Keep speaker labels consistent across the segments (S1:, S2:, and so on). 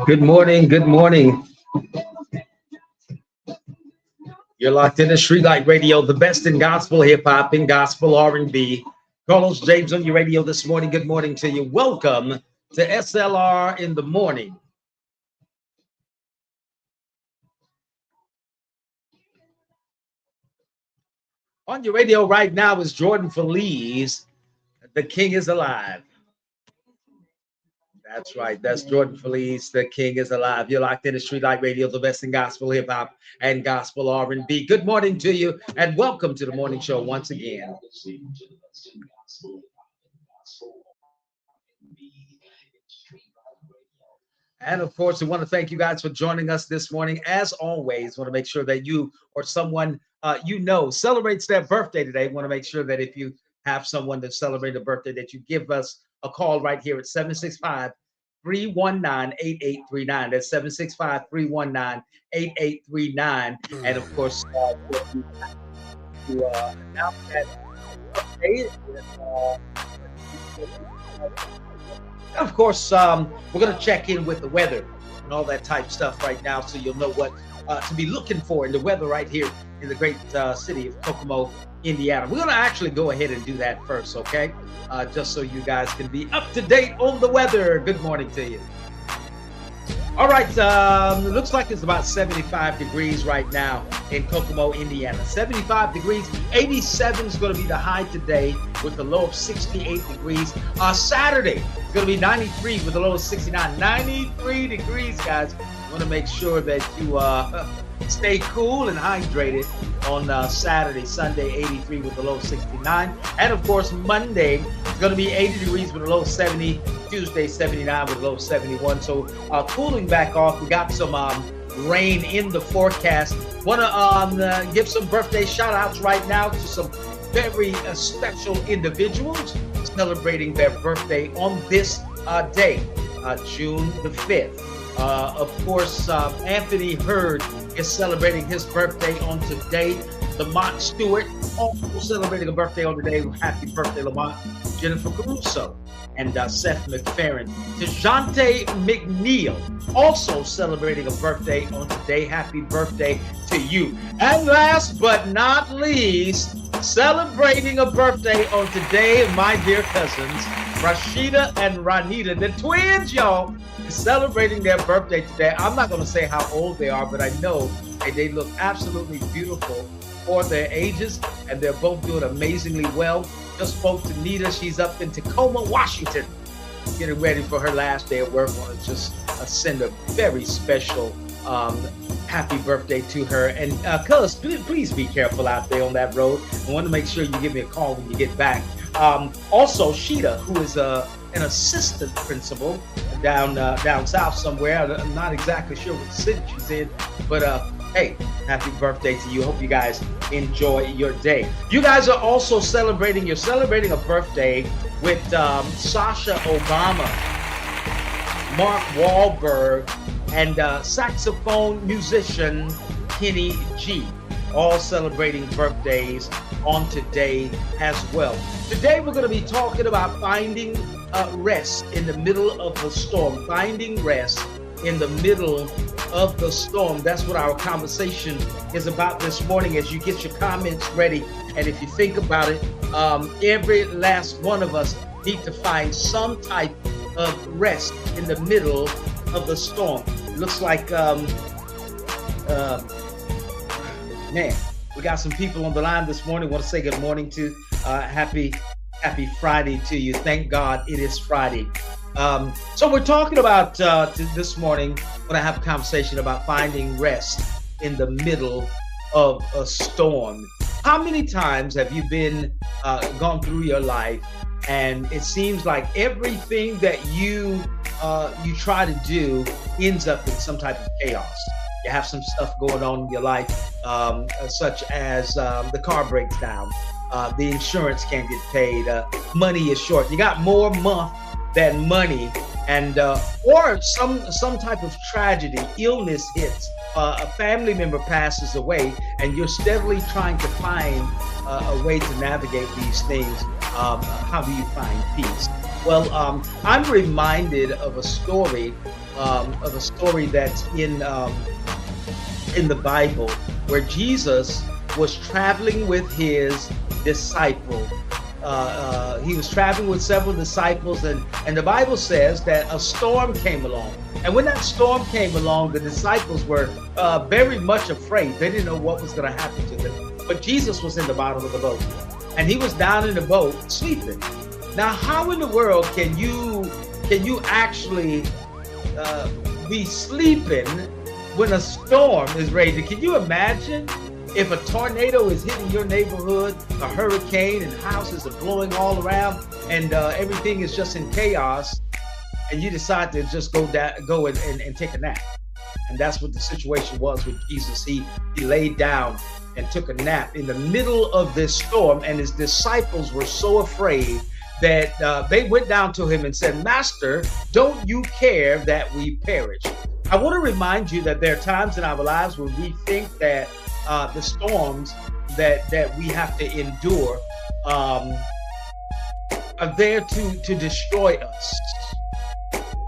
S1: Good morning. Good morning. You're locked into Streetlight Radio, the best in gospel hip hop and gospel R&B. Carlos James on your radio this morning. Good morning to you. Welcome to SLR in the morning. On your radio right now is Jordan Feliz. The King is alive. That's right. That's Jordan Feliz. The King is alive. You're locked into Streetlight Radio, the best in gospel hip hop and gospel R&B. Good morning to you, and welcome to the morning show once again. And of course, we want to thank you guys for joining us this morning. As always, want to make sure that you or someone you know celebrates their birthday today. Want to make sure that if you have someone that celebrates a birthday, that you give us a call right here at 765-319-8839. That's 765-319-8839. And of course, to announce that birthday. Of course, we're going to check in with the weather and all that type stuff right now, so you'll know what to be looking for in the weather right here in the great city of Kokomo, Indiana. We're going to actually go ahead and do that first, okay? Just so you guys can be up to date on the weather. Good morning to you. All right, it looks like it's about 75 degrees right now in Kokomo, Indiana. 75 degrees, 87 is going to be the high today with a low of 68 degrees. Saturday, it's going to be 93 with a low of 69. 93 degrees, guys. I want to make sure that you stay cool and hydrated on Saturday. Sunday, 83 with a low of 69. And of course, Monday, it's going to be 80 degrees with a low of 70. Tuesday, 79 with a low of 71. So cooling back off. We got some rain in the forecast. Want to give some birthday shout outs right now to some very special individuals celebrating their birthday on this day, June the 5th. Of course, Anthony Hurd is celebrating his birthday on today. Lamont Stewart also celebrating a birthday on today. Happy birthday, Lamont. Jennifer Caruso and Seth McFerrin. DeJounte McNeil also celebrating a birthday on today. Happy birthday to you. And last but not least, celebrating a birthday on today, my dear cousins, Rashida and Ranita, the twins, y'all, celebrating their birthday today. I'm not going to say how old they are, but I know they look absolutely beautiful for their ages, and they're both doing amazingly well. Just spoke to Nita. She's up in Tacoma, Washington, getting ready for her last day at work. I want to just send a very special happy birthday to her. And cuz, please be careful out there on that road. I want to make sure you give me a call when you get back. Also, Sheeta, who is an assistant principal down south somewhere. I'm not exactly sure what city she's in, but hey, happy birthday to you. Hope you guys enjoy your day. You guys are also celebrating a birthday with Sasha Obama, Mark Wahlberg, and saxophone musician Kenny G. All celebrating birthdays on today as well. Today we're going to be talking about finding rest in the middle of the storm. Finding rest in the middle of the storm. That's what our conversation is about this morning as you get your comments ready. And if you think about it, every last one of us need to find some type of rest in the middle of the storm. It looks like, man, we got some people on the line this morning. I want to say good morning to happy Friday to you. Thank God it is Friday. So we're talking about this morning, we're going to have a conversation about finding rest in the middle of a storm. How many times have you gone through your life and it seems like everything that you try to do ends up in some type of chaos? You have some stuff going on in your life, such as the car breaks down, the insurance can't get paid, money is short. You got more month than money, and or some type of tragedy, illness hits, a family member passes away, and you're steadily trying to find a way to navigate these things. How do you find peace? Well, I'm reminded of a story that's in the Bible where Jesus was traveling with his disciple. He was traveling with several disciples, and the Bible says that a storm came along. And when that storm came along, the disciples were very much afraid. They didn't know what was going to happen to them. But Jesus was in the bottom of the boat, and he was down in the boat sleeping. Now, how in the world can you actually be sleeping when a storm is raging? Can you imagine if a tornado is hitting your neighborhood, a hurricane, and houses are blowing all around, and everything is just in chaos, and you decide to just go and take a nap? And that's what the situation was with Jesus. He laid down and took a nap in the middle of this storm, and his disciples were so afraid that they went down to him and said, "Master, don't you care that we perish?" I want to remind you that there are times in our lives when we think that the storms that we have to endure are there to destroy us.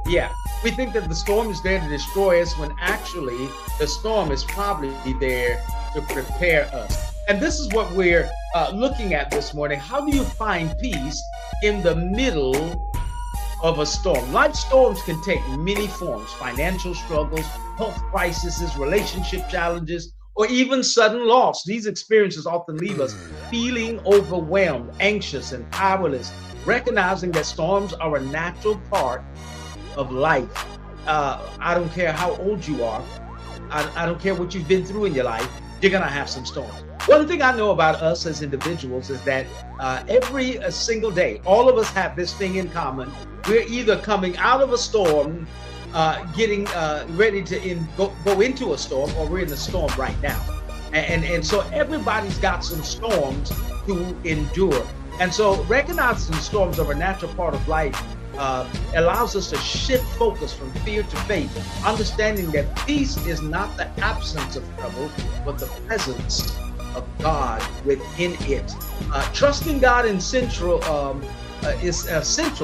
S1: Yeah, we think that the storm is there to destroy us when actually the storm is probably there to prepare us. And this is what we're looking at this morning. How do you find peace in the middle of a storm? Life storms can take many forms: financial struggles, health crises, relationship challenges, or even sudden loss. These experiences often leave us feeling overwhelmed, anxious, and powerless. Recognizing that storms are a natural part of life. I don't care how old you are. I don't care what you've been through in your life. You're going to have some storms. One thing I know about us as individuals is that every single day, all of us have this thing in common. We're either coming out of a storm, getting ready to go into a storm, or we're in the storm right now. And so everybody's got some storms to endure. And so recognizing storms are a natural part of life allows us to shift focus from fear to faith, understanding that peace is not the absence of trouble, but the presence of God within it. Trusting God is central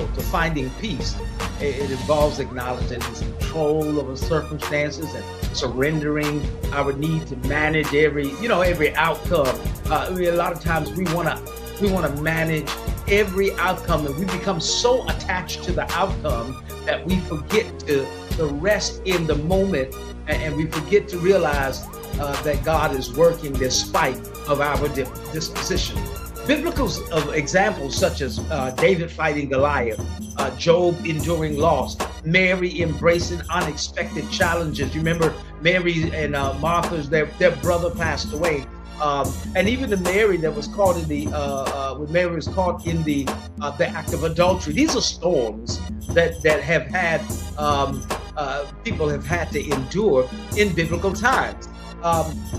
S1: to finding peace. It involves acknowledging His control over circumstances and surrendering our need to manage every outcome. A lot of times we want to manage every outcome, and we become so attached to the outcome that we forget to rest in the moment, and we forget to realize that God is working despite of our disposition. Biblical examples such as David fighting Goliath, Job enduring loss, Mary embracing unexpected challenges. You remember Mary and Martha's, their brother passed away. And even the Mary that was caught in when Mary was caught in the act of adultery. These are storms that have had people have had to endure in biblical times.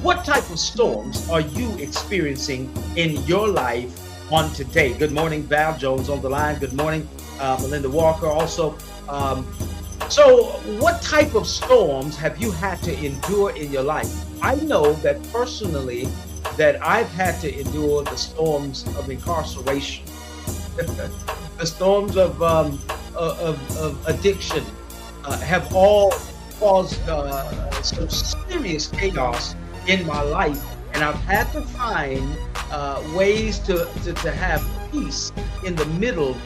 S1: What type of storms are you experiencing in your life on today? Good morning, Val Jones on the line. Good morning, Melinda Walker also. So what type of storms have you had to endure in your life? I know that personally that I've had to endure the storms of incarceration, the storms of addiction, have all caused some serious chaos in my life, and I've had to find ways to have peace in the middle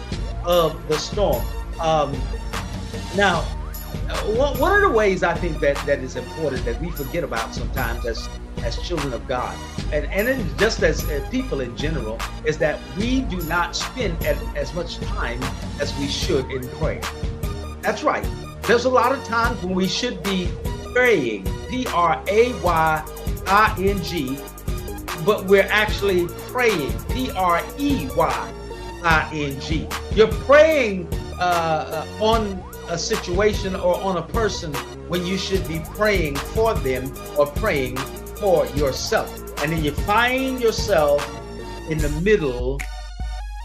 S1: of the storm. Now, one of the ways I think that is important that we forget about sometimes as children of God, and just as people in general, is that we do not spend as much time as we should in prayer. That's right. There's a lot of times when we should be praying, praying, but we're actually praying, preying. You're praying on a situation or on a person when you should be praying for them or praying for yourself. And then you find yourself in the middle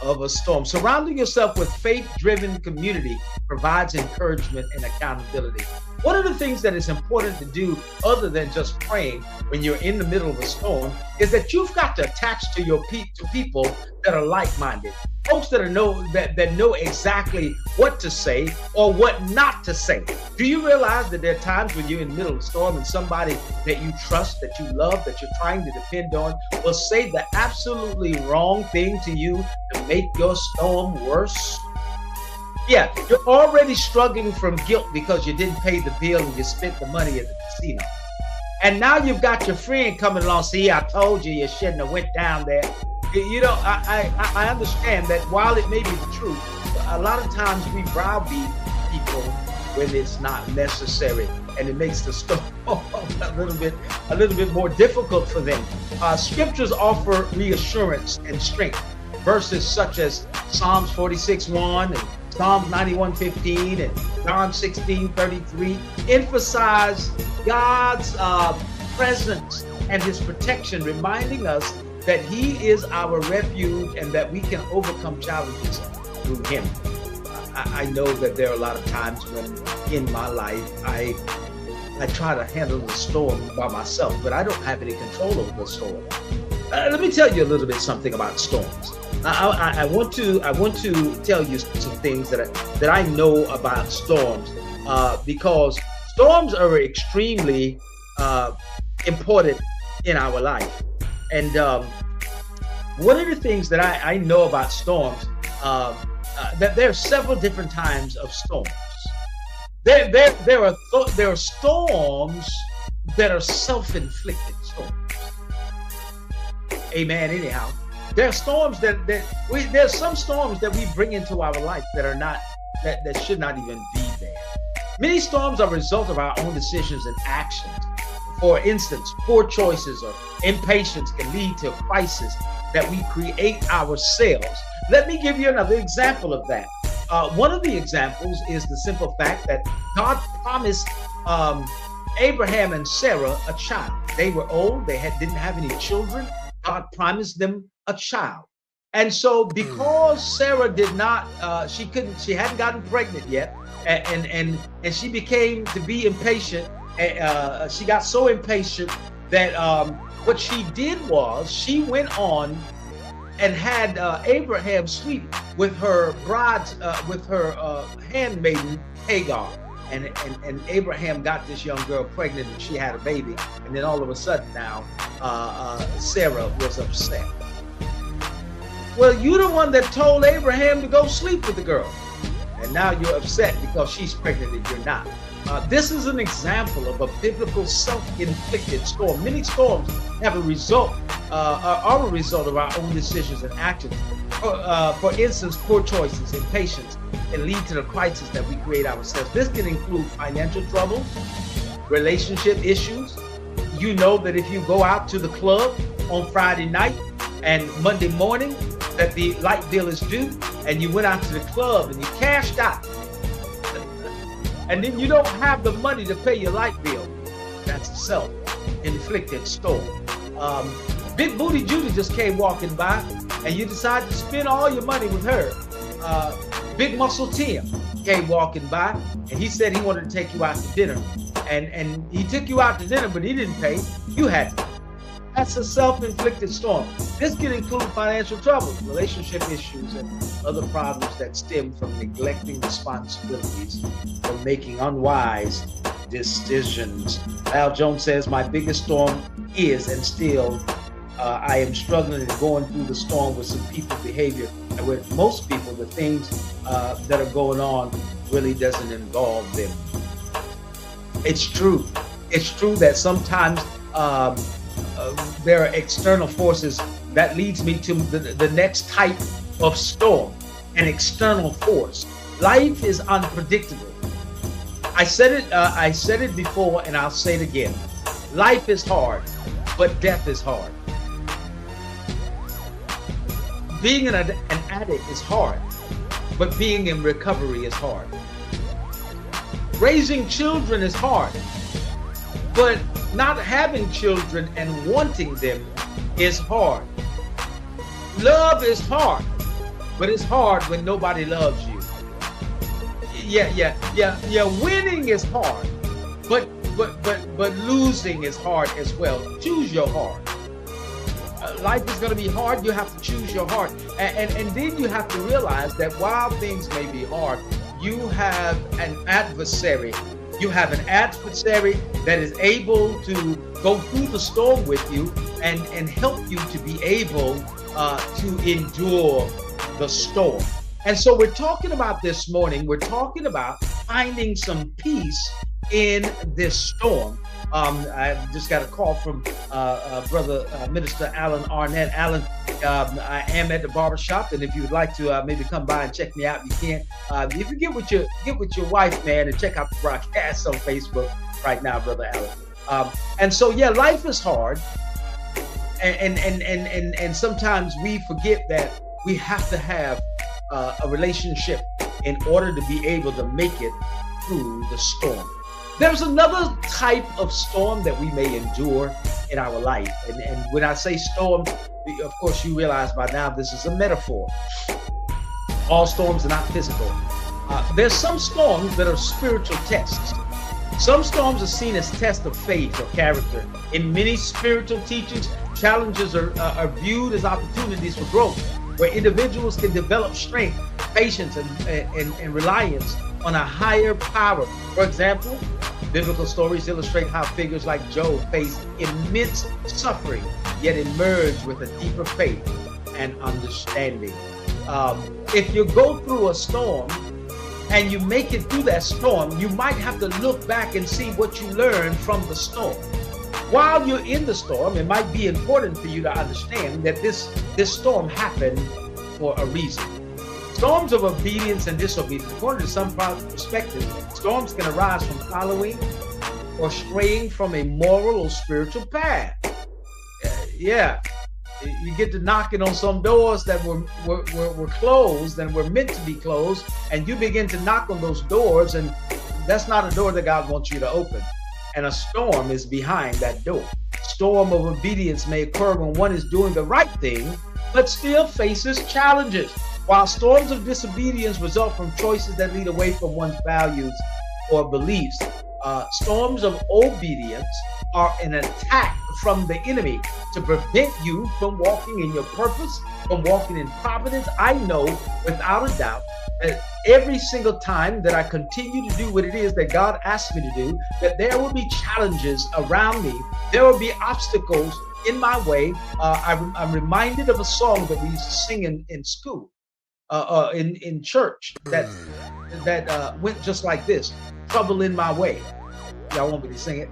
S1: of a storm. Surrounding yourself with faith-driven community provides encouragement and accountability. One of the things that is important to do, other than just praying when you're in the middle of a storm, is that you've got to attach to to people that are like-minded, folks that know exactly what to say or what not to say. Do you realize that there are times when you're in the middle of a storm and somebody that you trust, that you love, that you're trying to depend on, will say the absolutely wrong thing to you to make your storm worse? Yeah, you're already struggling from guilt because you didn't pay the bill and you spent the money at the casino. And now you've got your friend coming along. See, I told you shouldn't have went down there. You know, I understand that while it may be the truth, a lot of times we browbeat people when it's not necessary, and it makes the storm a little bit more difficult for them. Scriptures offer reassurance and strength. Verses such as Psalms 46:1 and Psalms 91:15 and John 16:33 emphasize God's presence and his protection, reminding us that he is our refuge and that we can overcome challenges through him. I know that there are a lot of times when in my life I try to handle the storm by myself, but I don't have any control over the storm. Let me tell you a little bit something about storms. I want to tell you some things that I know about storms, because storms are extremely important in our life. And one of the things that I know about storms, that there are several different types of storms. There are storms that are self-inflicted storms. Amen. Anyhow, there are storms there's some storms that we bring into our life that are not that should not even be there. Many storms are a result of our own decisions and actions. For instance, poor choices or impatience can lead to a crisis that we create ourselves. Let me give you another example of that. One of the examples is the simple fact that God promised Abraham and Sarah a child. They were old, didn't have any children. God promised them a child. And so because Sarah did not, she hadn't gotten pregnant yet, and she became to be impatient. She got so impatient that what she did was she went on and had Abraham sleep with her handmaiden Hagar, and Abraham got this young girl pregnant and she had a baby, and then all of a sudden now Sarah was upset. Well, you're the one that told Abraham to go sleep with the girl, and now you're upset because she's pregnant and you're not. This is an example of a biblical self-inflicted storm. Many storms have are a result of our own decisions and actions. For instance, poor choices, impatience can lead to the crisis that we create ourselves. This can include financial trouble, relationship issues. You know that if you go out to the club on Friday night and Monday morning that the light bill is due, and you went out to the club and you cashed out, and then you don't have the money to pay your light bill, that's a self-inflicted storm. Big Booty Judy just came walking by, and you decided to spend all your money with her. Big Muscle Tim came walking by, and he said he wanted to take you out to dinner. And he took you out to dinner, but he didn't pay. You had to. That's a self-inflicted storm. This can include financial troubles, relationship issues, and other problems that stem from neglecting responsibilities or making unwise decisions. Al Jones says, my biggest storm is, and still, I am struggling and going through the storm with some people's behavior. And with most people, the things that are going on really doesn't involve them. It's true. It's true that sometimes there are external forces that leads me to the next type of storm, an external force. Life is unpredictable. I said it before, and I'll say it again. Life is hard, but death is hard. Being an addict is hard, but being in recovery is hard. Raising children is hard, but not having children and wanting them is hard. Love is hard, but it's hard when nobody loves you. Yeah. Winning is hard, But losing is hard as well. Choose your heart. Life is going to be hard. You have to choose your heart. And then you have to realize that while things may be hard, you have an adversary. You have an adversary that is able to go through the storm with you and help you to be able to endure the storm. And so we're talking about this morning, we're talking about finding some peace in this storm. I just got a call from brother Minister Alan Arnett. Alan, I am at the barbershop, and if you would like to maybe come by and check me out, you can. If you get with your wife, man, and check out the broadcast on Facebook right now, brother Alan. And so, yeah, life is hard, and sometimes we forget that we have to have a relationship in order to be able to make it through the storm. There's another type of storm that we may endure in our life. And when I say storm, of course, you realize by now this is a metaphor. All storms are not physical. There's some storms that are spiritual tests. Some storms are seen as tests of faith or character. In many spiritual teachings, challenges are viewed as opportunities for growth, where individuals can develop strength, patience, and reliance on a higher power. For example, biblical stories illustrate how figures like Job faced immense suffering, yet emerged with a deeper faith and understanding. If you go through a storm and you make it through that storm, you might have to look back and see what you learned from the storm. While you're in the storm, it might be important for you to understand that this storm happened for a reason. Storms of obedience and disobedience, according to some perspectives, storms can arise from following or straying from a moral or spiritual path. Yeah, you get to knocking on some doors that were closed and were meant to be closed, and you begin to knock on those doors, and that's not a door that God wants you to open. And a storm is behind that door. Storm of obedience may occur when one is doing the right thing, but still faces challenges, while storms of disobedience result from choices that lead away from one's values or beliefs. Storms of obedience are an attack from the enemy to prevent you from walking in your purpose, from walking in providence. I know without a doubt that every single time that I continue to do what it is that God asked me to do, that there will be challenges around me. There will be obstacles in my way. I'm reminded of a song that we used to sing in school, in church, that went just like this: trouble in my way. Y'all want me to sing it?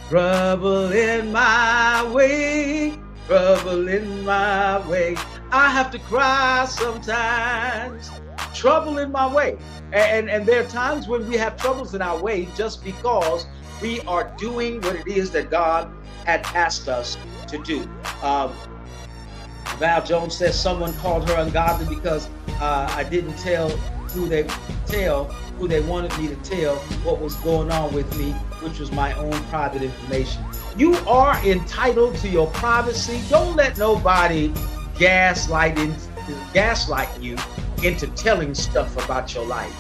S1: Trouble in my way, trouble in my way. I have to cry sometimes. Trouble in my way. And there are times when we have troubles in our way just because we are doing what it is that God had asked us to do. Val Jones says someone called her ungodly because I didn't tell who they wanted me to tell what was going on with me, which was my own private information. You are entitled to your privacy. Don't let nobody gaslight you into telling stuff about your life.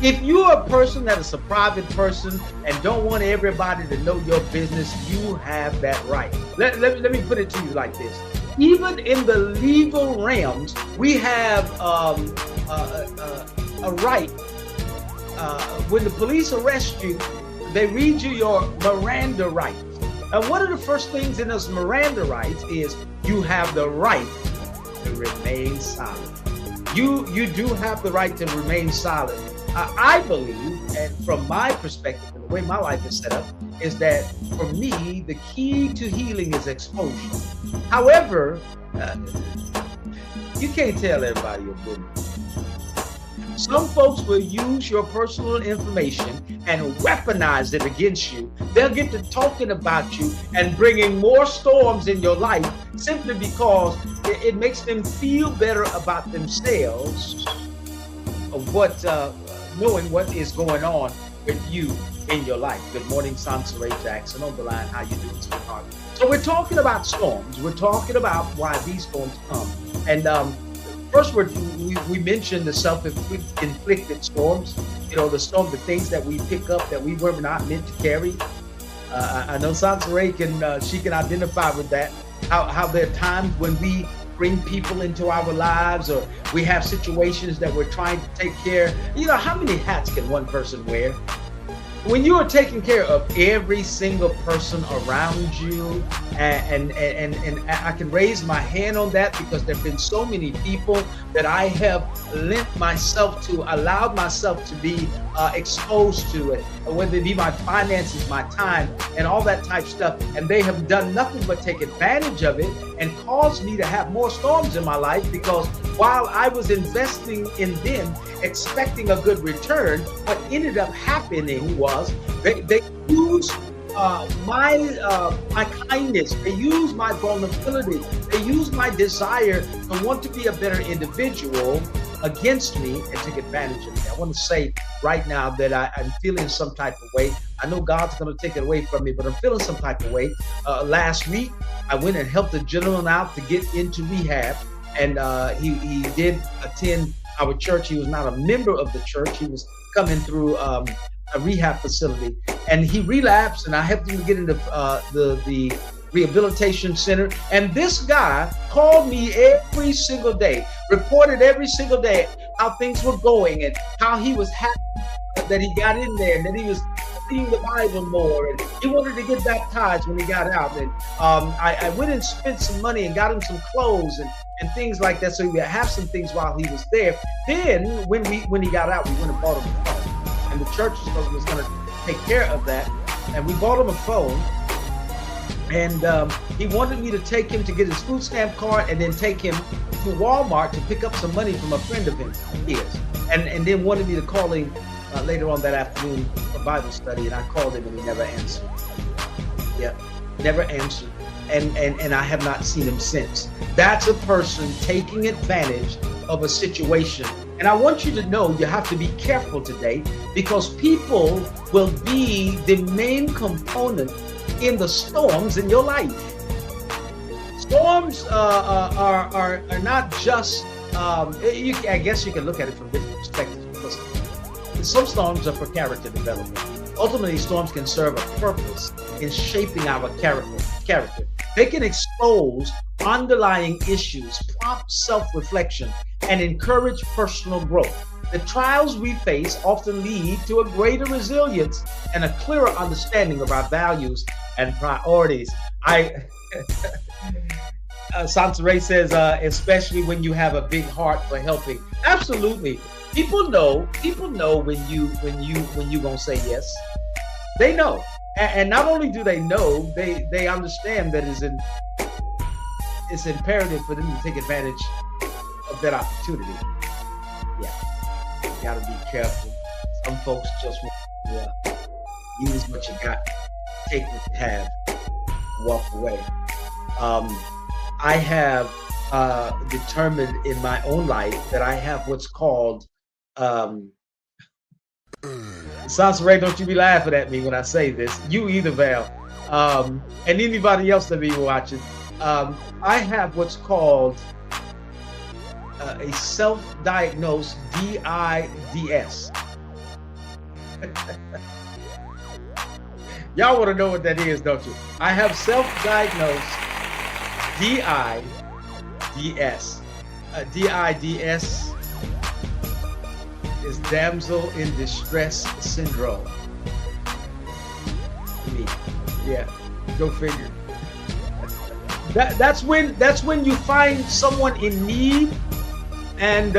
S1: If you're a person that is a private person and don't want everybody to know your business, you have that right. Let me put it to you like this. Even in the legal realms, we have a right. When the police arrest you, they read you your Miranda rights. And one of the first things in those Miranda rights is you have the right to remain silent. You do have the right to remain silent. I believe, and from my perspective, and the way my life is set up, is that for me, the key to healing is exposure. However, you can't tell everybody your business. Some folks will use your personal information and weaponize it against you. They'll get to talking about you and bringing more storms in your life simply because it makes them feel better about themselves of knowing what is going on with you in your life. Good morning, Sansaray Jackson on the line. How you doing, sweetheart? So we're talking about storms. We're talking about why these storms come. And first, we mentioned the self-inflicted storms. the storm, the things that we pick up that we were not meant to carry. I know Sansaray she can identify with that. How there are times when we bring people into our lives, or we have situations that we're trying to take care. How many hats can one person wear? When you are taking care of every single person around you, and I can raise my hand on that, because there have been so many people that I have lent myself to, allowed myself to be exposed to it, whether it be my finances, my time, and all that type stuff, and they have done nothing but take advantage of it and caused me to have more storms in my life, because while I was investing in them, expecting a good return, what ended up happening was they used my kindness, they used my vulnerability, they used my desire to want to be a better individual against me, and took advantage of me. I want to say right now that I'm feeling some type of way. I know God's going to take it away from me, but I'm feeling some type of way. Last week, I went and helped a gentleman out to get into rehab, and he did attend our church. He was not a member of the church. He was coming through a rehab facility, and he relapsed, and I helped him to get into the rehabilitation center. And this guy called me every single day, reported every single day how things were going, and how he was happy that he got in there, and that he was reading the Bible more, and he wanted to get baptized when he got out. And I went and spent some money and got him some clothes and things like that, so he would have some things while he was there. Then when he got out, we went and bought him a phone, and the church was going to take care of that, and we bought him a phone. And he wanted me to take him to get his food stamp card, and then take him to Walmart to pick up some money from a friend of his, and then wanted me to call him later on that afternoon for Bible study. And I called him, and he never answered. Yeah, never answered. And I have not seen him since. That's a person taking advantage of a situation. And I want you to know you have to be careful today, because people will be the main component in the storms in your life. Storms are not just, I guess you can look at it from different perspectives, because some storms are for character development. Ultimately, storms can serve a purpose in shaping our character. They can expose underlying issues, prompt self-reflection, and encourage personal growth. The trials we face often lead to a greater resilience and a clearer understanding of our values and priorities. Sansaray says, especially when you have a big heart for helping. Absolutely. People know when you gonna say yes. They know. And not only do they know, they understand that it's imperative for them to take advantage of that opportunity. Yeah, you gotta be careful. Some folks just want to use what you got, take what you have, and walk away. I have determined in my own life that I have what's called Sansaray, don't you be laughing at me when I say this. You either, Val, and anybody else that be watching. I have what's called a self-diagnosed DIDS. Y'all want to know what that is, don't you? I have self-diagnosed DIDS. DIDS is damsel in distress syndrome. Me. Yeah, go figure. That's when you find someone in need, and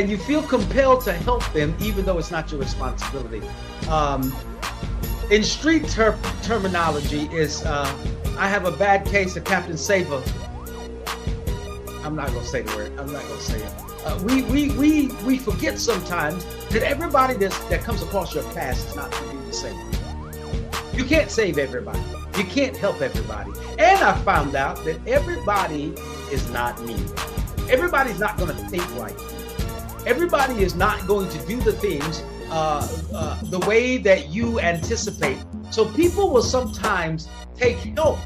S1: you feel compelled to help them, even though it's not your responsibility. In street terminology is, I have a bad case of Captain Saber. I'm not gonna say the word. I'm not gonna say it. We forget sometimes that everybody that comes across your path is not going to be the same. You can't save everybody. You can't help everybody. And I found out that everybody is not me. Everybody's not going to think like you. Everybody is not going to do the things the way that you anticipate. So people will sometimes take help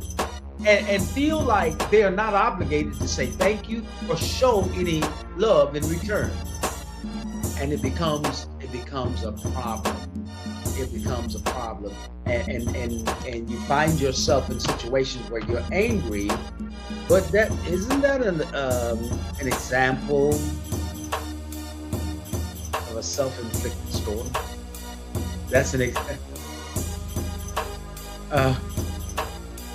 S1: and feel like they are not obligated to say thank you or show any love in return. and it becomes a problem. It becomes a problem, and you find yourself in situations where you're angry. But that isn't that an example of a self-inflicted storm? That's an example.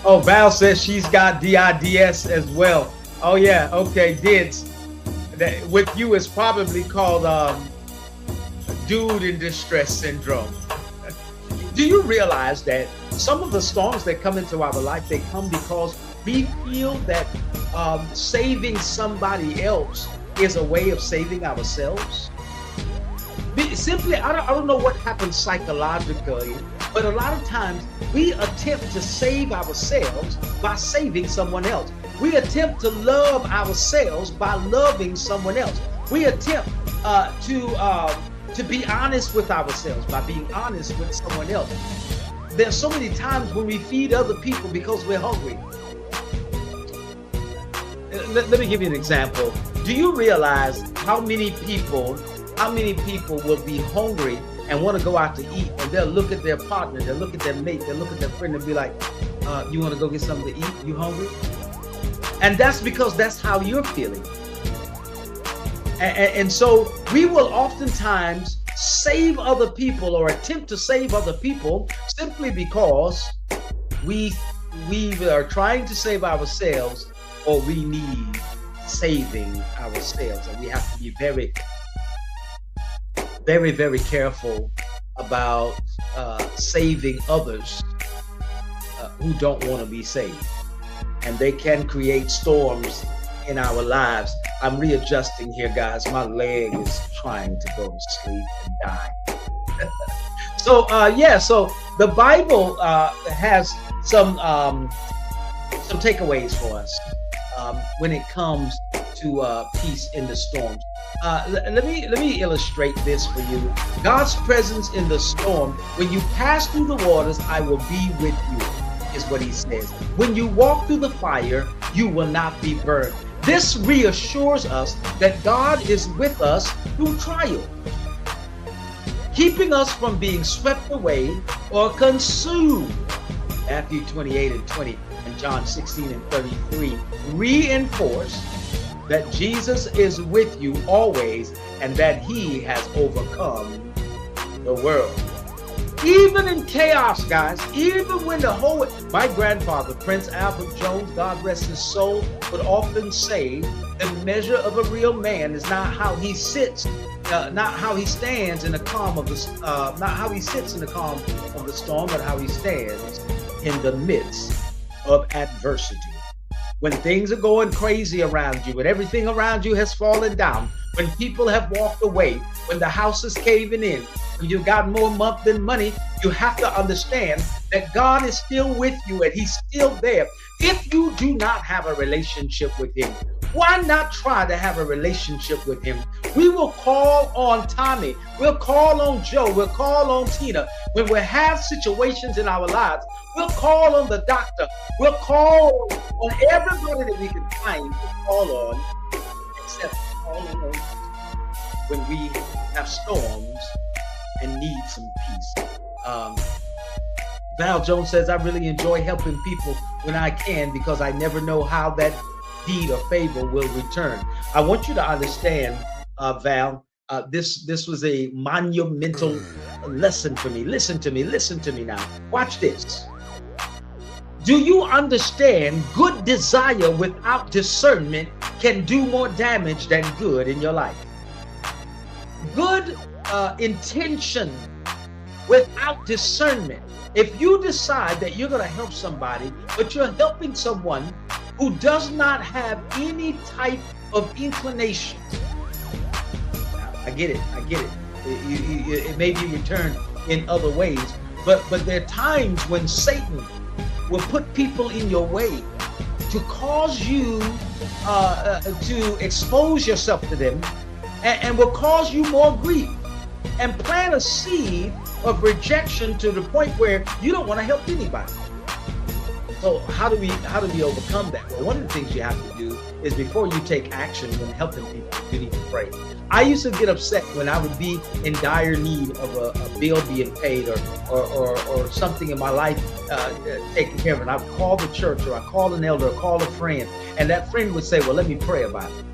S1: Oh, Val says she's got DIDS as well. Oh yeah, okay, DIDS. That with you is probably called dude in distress syndrome. Do you realize that some of the storms that come into our life, they come because we feel that saving somebody else is a way of saving ourselves? Simply, I don't know what happens psychologically, but a lot of times we attempt to save ourselves by saving someone else. We attempt to love ourselves by loving someone else. We attempt to be honest with ourselves by being honest with someone else. There's so many times when we feed other people because we're hungry. Let me give you an example. Do you realize how many people will be hungry and want to go out to eat, and they'll look at their partner, they'll look at their mate, they'll look at their friend and be like, you want to go get something to eat? You hungry? And that's because that's how you're feeling. And so we will oftentimes save other people or attempt to save other people simply because we are trying to save ourselves, or we need saving ourselves. And we have to be very, very, very careful about saving others who don't want to be saved. And they can create storms in our lives. I'm readjusting here, guys. My leg is trying to go to sleep and die. So the Bible has some takeaways for us when it comes to peace in the storms. Let me illustrate this for you. God's presence in the storm. When you pass through the waters, I will be with you, is what he says. When you walk through the fire, you will not be burned. This reassures us that God is with us through trial, keeping us from being swept away or consumed. Matthew 28:20 and John 16:33 reinforce that Jesus is with you always and that he has overcome the world. Even in chaos, guys, even when my grandfather, Prince Albert Jones, God rest his soul, would often say, the measure of a real man is not how he sits, not how he stands in the calm of the, not how he sits in the calm of the storm, but how he stands in the midst of adversity. When things are going crazy around you, when everything around you has fallen down, when people have walked away, when the house is caving in, when you've got more month than money, you have to understand that God is still with you and he's still there. If you do not have a relationship with him, why not try to have a relationship with him? We will call on Tommy. We'll call on Joe. We'll call on Tina. When we have situations in our lives, we'll call on the doctor. We'll call on everybody that we can find to call on, except calling on when we have storms and need some peace. Val Jones says, I really enjoy helping people when I can because I never know how that deed or favor will return. I want you to understand, Val, this was a monumental lesson for me. Listen to me now. Watch this. Do you understand good desire without discernment can do more damage than good in your life? Good intention without discernment. If you decide that you're going to help somebody, but you're helping someone who does not have any type of inclination. I get it. It may be returned in other ways, but there are times when Satan will put people in your way to cause you to expose yourself to them and will cause you more grief and plant a seed of rejection to the point where you don't want to help anybody. So how do we overcome that? Well, one of the things you have to do is before you take action when helping people, you need to pray. I used to get upset when I would be in dire need of a bill being paid or something in my life taken care of. And I would call the church or I call an elder or call a friend. And that friend would say, well, let me pray about it.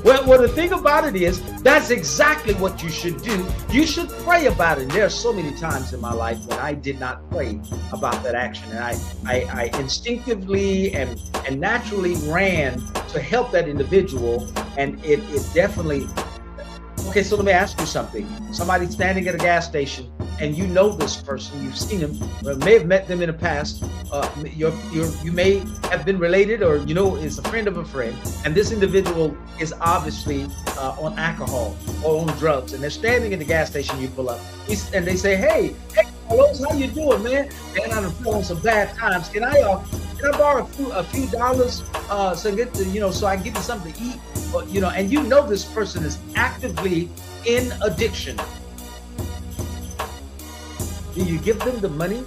S1: Well, the thing about it is, that's exactly what you should do. You should pray about it. There are so many times in my life when I did not pray about that action. And I instinctively and naturally ran to help that individual. And it definitely... Okay, so let me ask you something. Somebody's standing at a gas station and you know this person, you've seen him, or may have met them in the past. You may have been related or is a friend of a friend. And this individual is obviously on alcohol or on drugs. And they're standing at the gas station, you pull up. And they say, hey, Carlos, how you doing, man? Man, I'm feeling some bad times. Can I borrow a few dollars so I can give you something to eat? And this person is actively in addiction. Do you give them the money?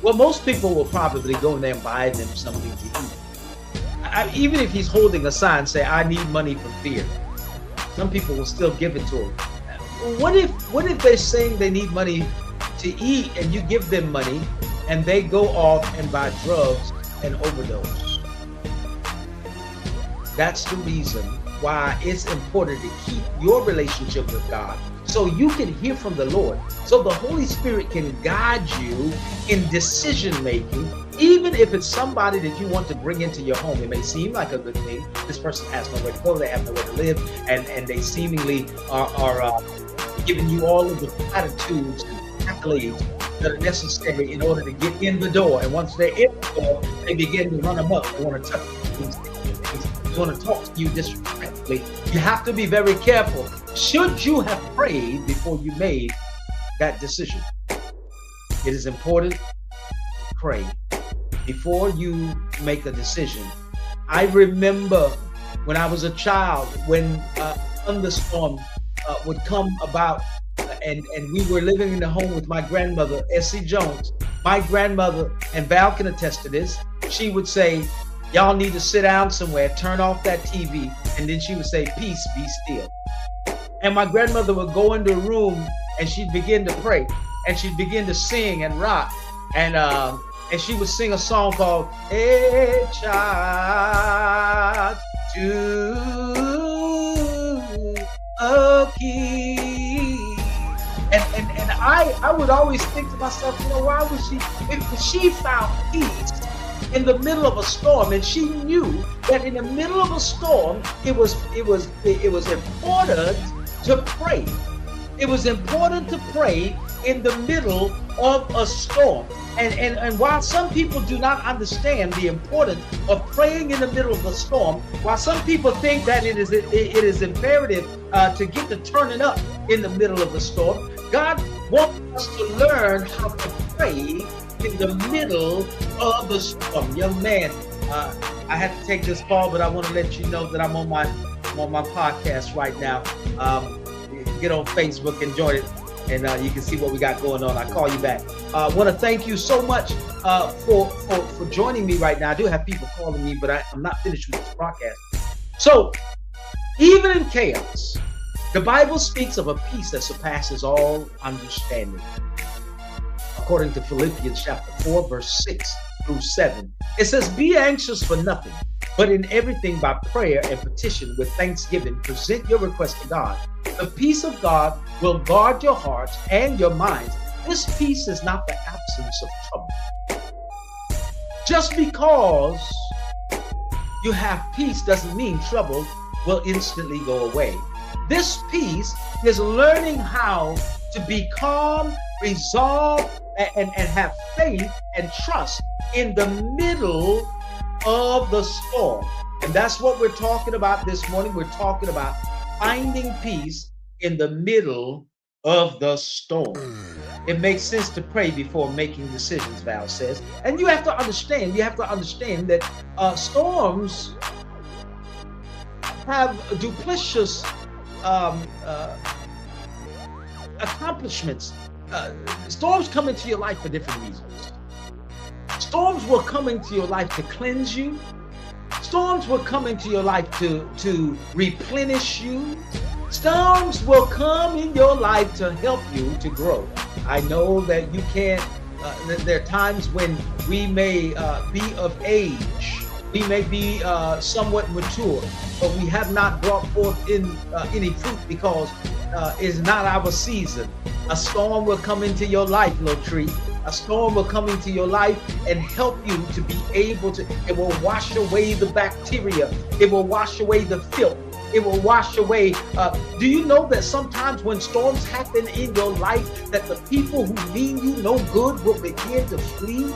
S1: Well, most people will probably go in there and buy them something to eat. Even if he's holding a sign, say, I need money for fear. Some people will still give it to him. What if they're saying they need money to eat and you give them money and they go off and buy drugs and overdose? That's the reason why it's important to keep your relationship with God so you can hear from the Lord, so the Holy Spirit can guide you in decision making, even if it's somebody that you want to bring into your home. It may seem like a good thing. This person has nowhere to go, they have nowhere to live, and they seemingly are giving you all of the platitudes and accolades that are necessary in order to get in the door. And once they're in the door, they begin to run amok. They want to touch things. They want to talk to you disrespectfully. You have to be very careful. Should you have prayed before you made that decision? It is important to pray before you make a decision. I remember when I was a child, when a thunderstorm would come about, and we were living in the home with my grandmother, Essie Jones. My grandmother, and Val can attest to this, she would say, y'all need to sit down somewhere, turn off that TV, and then she would say, peace, be still. And my grandmother would go into a room and she'd begin to pray, and she'd begin to sing and rock, and she would sing a song called "A Child to a King." And I would always think to myself, why would she? Because she found peace in the middle of a storm, and she knew that in the middle of a storm, it was important to pray. It was important to pray in the middle of a storm. And while some people do not understand the importance of praying in the middle of a storm, while some people think that it is imperative to get to turning up in the middle of a storm, God wants us to learn how to pray in the middle of the storm. Young man, I had to take this call, but I want to let you know that I'm on my podcast right now. Get on Facebook and join it, and you can see what we got going on. I'll call you back. I want to thank you so much for joining me right now. I do have people calling me, but I'm not finished with this broadcast. So, even in chaos, the Bible speaks of a peace that surpasses all understanding. According to Philippians chapter 4, verse 6 through 7, it says, be anxious for nothing, but in everything by prayer and petition with thanksgiving, present your request to God. The peace of God will guard your hearts and your minds. This peace is not the absence of trouble. Just because you have peace doesn't mean trouble will instantly go away. This peace is learning how to be calm, resolved, and have faith and trust in the middle of the storm. And that's what we're talking about this morning. We're talking about finding peace in the middle of the storm. It makes sense to pray before making decisions, Val says. And you have to understand that storms have duplicitous accomplishments. Storms come into your life for different reasons. Storms will come into your life to cleanse you. Storms will come into your life to replenish you. Storms will come in your life to help you to grow. I know that you can't, there are times when we may be of age, we may be somewhat mature, but we have not brought forth in any fruit because it's not our season. A storm will come into your life, little tree. A storm will come into your life and help you to be able to, it will wash away the bacteria. It will wash away the filth. It will wash away. Do you know that sometimes when storms happen in your life, that the people who mean you no good will begin to flee?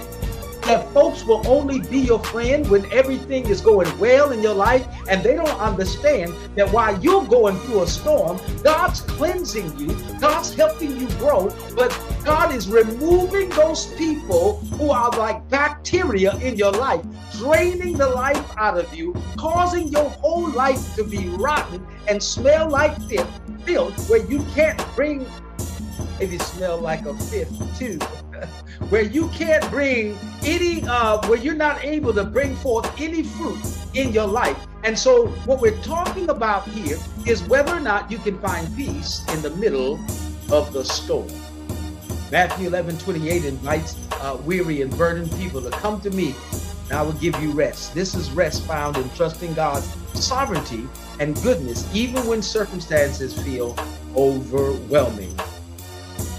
S1: That folks will only be your friend when everything is going well in your life, and they don't understand that while you're going through a storm, God's cleansing you, God's helping you grow, but God is removing those people who are like bacteria in your life, draining the life out of you, causing your whole life to be rotten and smell like filth, where you can't bring, maybe smell like a fifth too, where you can't bring any, where you're not able to bring forth any fruit in your life. And so what we're talking about here is whether or not you can find peace in the middle of the storm. Matthew 11:28 invites weary and burdened people to come to me, and I will give you rest. This is rest found in trusting God's sovereignty and goodness, even when circumstances feel overwhelming.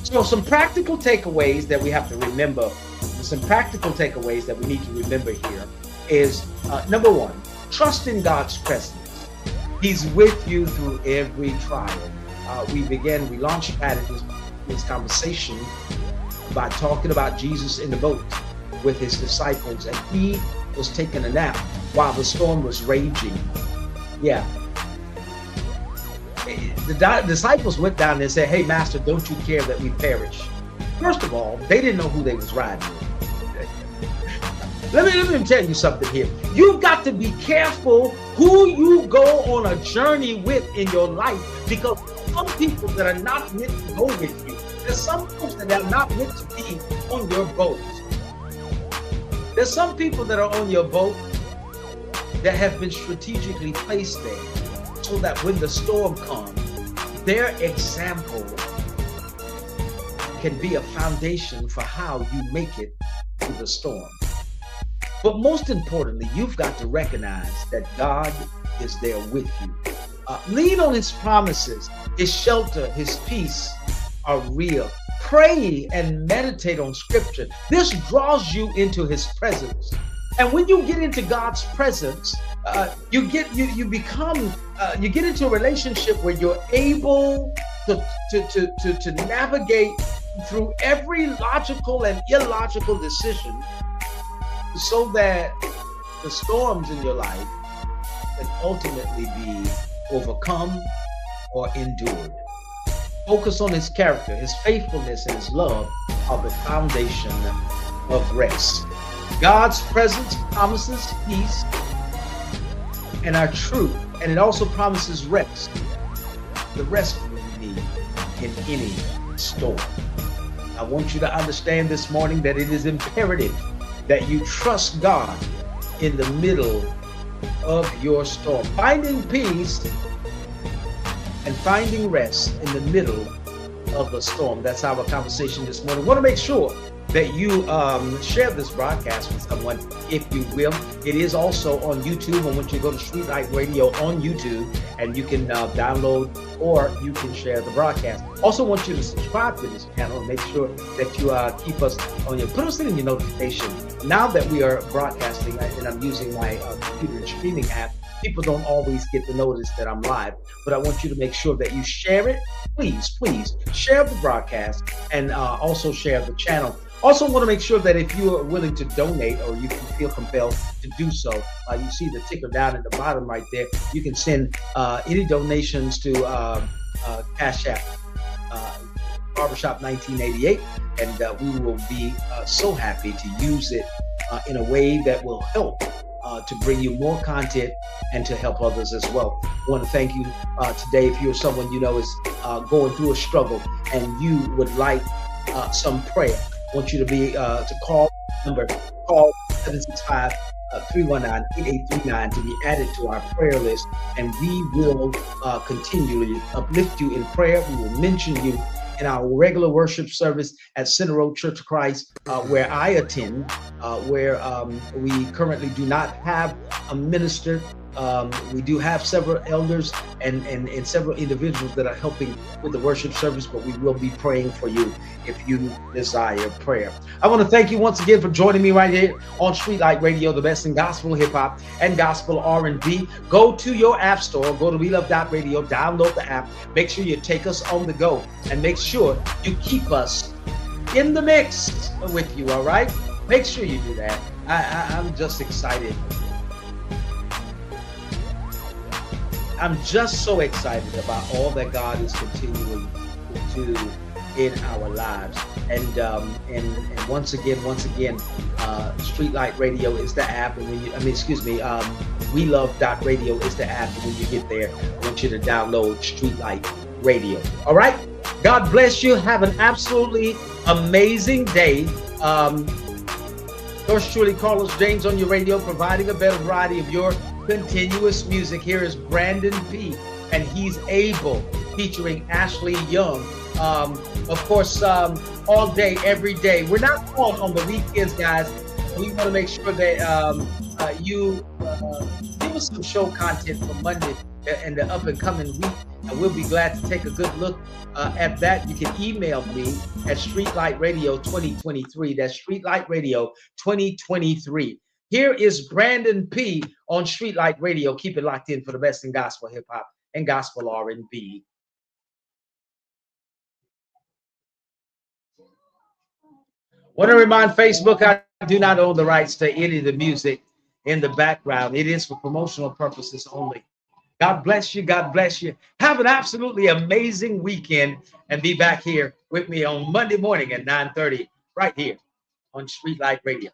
S1: So some practical takeaways that we have to remember, some practical takeaways that we need to remember here is, number one, trust in God's presence. He's with you through every trial. We launched this conversation by talking about Jesus in the boat with his disciples, and he was taking a nap while the storm was raging. Yeah. The disciples went down there and said, "Hey, Master, don't you care that we perish?" First of all, they didn't know who they was riding with. Let me tell you something here. You've got to be careful who you go on a journey with in your life, because some people that are not meant to go with you. There's some folks that are not meant to be on your boat. There's some people that are on your boat that have been strategically placed there, so that when the storm comes, their example can be a foundation for how you make it through the storm. But most importantly, you've got to recognize that God is there with you. Lean on his promises, his shelter, his peace are real. Pray and meditate on scripture. This draws you into his presence. And when you get into God's presence, you get into a relationship where you're able to navigate through every logical and illogical decision, so that the storms in your life can ultimately be overcome or endured. Focus on his character, his faithfulness, and his love are the foundation of rest. God's presence promises peace and our truth, and it also promises rest. The rest we need in any storm. I want you to understand this morning that it is imperative that you trust God in the middle of your storm. Finding peace and finding rest in the middle of the storm. That's our conversation this morning. I want to make sure that you share this broadcast with someone, if you will. It is also on YouTube. I want you to go to Street Light Radio on YouTube, and you can download or you can share the broadcast. Also want you to subscribe to this channel and make sure that you keep us on your, put us in your notification. Now that we are broadcasting, and I'm using my computer and streaming app, people don't always get the notice that I'm live, but I want you to make sure that you share it. Please share the broadcast, and also share the channel. Also want to make sure that if you are willing to donate, or you can feel compelled to do so, you see the ticker down at the bottom right there. You can send any donations to Cash App, Barbershop 1988, and we will be so happy to use it in a way that will help to bring you more content and to help others as well. I want to thank you today. If you're someone you know is going through a struggle and you would like some prayer, I want you to be to call 765 319-8839 to be added to our prayer list, and we will continually uplift you in prayer. We will mention you in our regular worship service at Center Road Church of Christ, where I attend, where we currently do not have a minister. We do have several elders and several individuals that are helping with the worship service, but we will be praying for you if you desire prayer. I want to thank you once again for joining me right here on Streetlight Radio, the best in gospel hip hop and gospel R&B. Go to your app store, go to WeLove.radio, download the app. Make sure you take us on the go, and make sure you keep us in the mix with you. All right, make sure you do that. I'm just excited. I'm just so excited about all that God is continuing to do in our lives. And once again, Streetlight Radio is the app. And when you, WeLove.radio is the app. And when you get there, I want you to download Streetlight Radio. All right. God bless you. Have an absolutely amazing day. Yours truly, Carlos James, on your radio, providing a better variety of your continuous music. Here is Brandon P. and He's Able, featuring Ashley Young. Of course, all day, every day. We're not on the weekends, guys. We want to make sure that you give us some show content for Monday and the up and coming week. And we'll be glad to take a good look at that. You can email me at Streetlight Radio 2023. That's Streetlight Radio 2023. Here is Brandon P. on Streetlight Radio. Keep it locked in for the best in gospel hip hop and gospel R&B. Want to remind Facebook, I do not own the rights to any of the music in the background. It is for promotional purposes only. God bless you. God bless you. Have an absolutely amazing weekend, and be back here with me on Monday morning at 9:30 right here on Streetlight Radio.